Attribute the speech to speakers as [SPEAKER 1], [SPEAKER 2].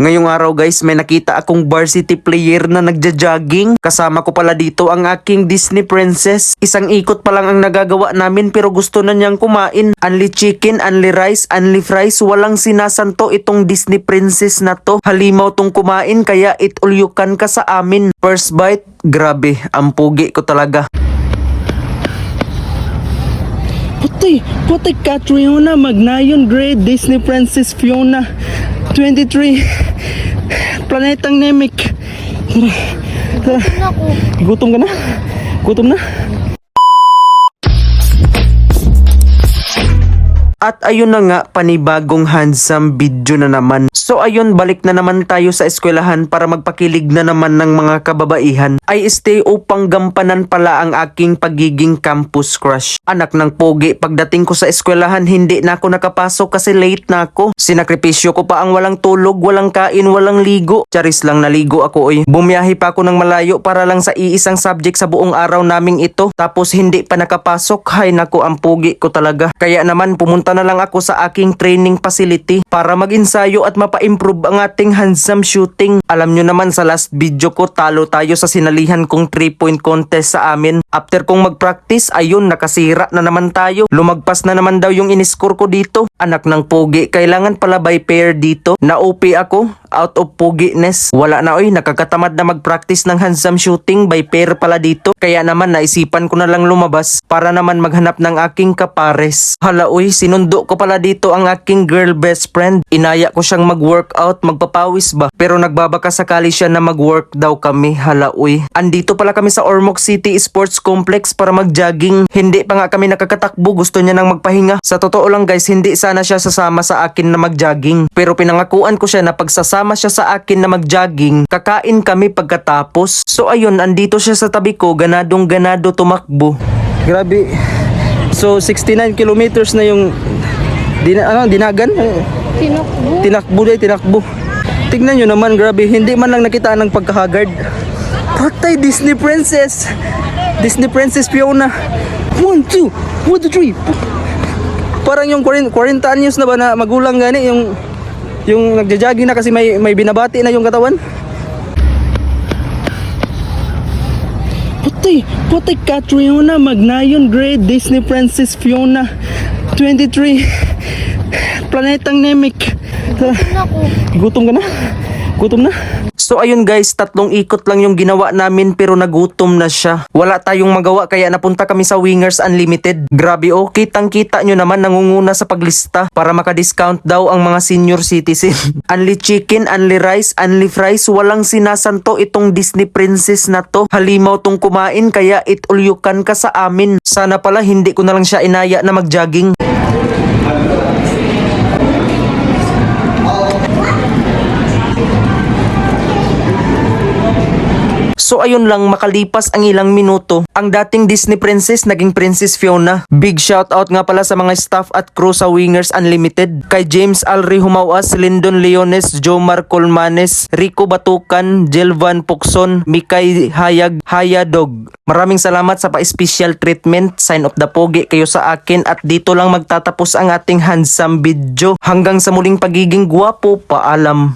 [SPEAKER 1] Ngayong araw guys, may nakita akong varsity player na nagja-jogging. Kasama ko pala dito ang aking Disney princess. Isang ikot pa lang ang nagagawa namin pero gusto na niyang kumain. Only chicken, only rice, only fries. Walang sinasanto itong Disney princess na to. Halimaw tong kumain kaya it all you can ka sa amin. First bite, grabe, ang pugi ko talaga.
[SPEAKER 2] Puti Catriona Magnayon Grade Disney Princess Fiona 23 Planetang Namek. Tara. Gutom ka na? Gutom na?
[SPEAKER 1] At ayun na nga, panibagong handsome video na naman. So ayun, balik na naman tayo sa eskwelahan para magpakilig na naman ng mga kababaihan. I stay upang gampanan pala ang aking pagiging campus crush. Anak ng pogi, pagdating ko sa eskwelahan hindi na ako nakapasok kasi late na ako. Sinakripisyo ko pa ang walang tulog, walang kain, walang ligo. Charis lang naligo ako oy. Bumiyahe pa ako ng malayo para lang sa iisang subject sa buong araw naming ito. Tapos hindi pa nakapasok, hay nako ang pogi ko talaga. Kaya naman pumunta na lang ako sa aking training facility para mag-ensayo at mapa-improve ang ating handsome shooting. Alam nyo naman sa last video ko, talo tayo sa sinalihan kong 3-point contest sa amin. After kong mag-practice, ayun, nakasira na naman tayo. Lumagpas na naman daw yung in-score ko dito. Anak ng pogi, kailangan pala by pair dito. Na-OP ako, out of poginess. Wala na oy, nakakatamad na mag-practice ng handsome shooting, by pair pala dito. Kaya naman naisipan ko na lang lumabas para naman maghanap ng aking kapares. Hala oy, sinundo ko pala dito ang aking girl best friend. Inaya ko siyang mag-workout, magpapawis ba? Pero nagbabaka sakali siya na mag-work daw kami. Hala uy. Andito pala kami sa Ormoc City Sports Complex para mag-jogging. Hindi pa nga kami nakakatakbo, gusto niya nang magpahinga. Sa totoo lang guys, hindi sana siya sasama sa akin na mag-jogging. Pero pinangakuan ko siya na pagsasama siya sa akin na mag-jogging, kakain kami pagkatapos. So ayun, andito siya sa tabi ko, ganadong ganado tumakbo. Grabe. So 69 kilometers na yung dinagan? Tinakbo. Tignan nyo naman, grabe, hindi man lang nakita ng pagkahagard. Patay, Disney Princess Fiona. 1, 2, 3. Parang yung 40 anyos na ba na magulang gani, yung nagja-jogging na kasi may binabati na yung katawan. Puti Catriona Magnayon Grade Disney Princess Fiona 23 Planetang Namek. Gutom ka na? Gutom na? So ayun guys, 3 ikot lang yung ginawa namin pero nagutom na siya. Wala tayong magawa kaya napunta kami sa Wingers Unlimited. Grabe oh, kitang-kita nyo naman nangunguna sa paglista para maka-discount daw ang mga senior citizen. Only chicken, only rice, only fries. Walang sinasanto itong Disney princess na to. Halimaw tong kumain kaya it all you can ka sa amin. Sana pala hindi ko na lang siya inaya na mag-jogging. So ayun lang, makalipas ang ilang minuto, ang dating Disney princess naging Princess Fiona. Big shoutout nga pala sa mga staff at crew sa Wingers Unlimited. Kay James Alri Humawas, Lyndon Leones, Jomar Colmanes, Rico Batukan, Jelvan Pukson, Mikay Hayag, Hayadog. Maraming salamat sa pa-special treatment. Sign of the pogi kayo sa akin at dito lang magtatapos ang ating handsome video. Hanggang sa muling pagiging gwapo, paalam.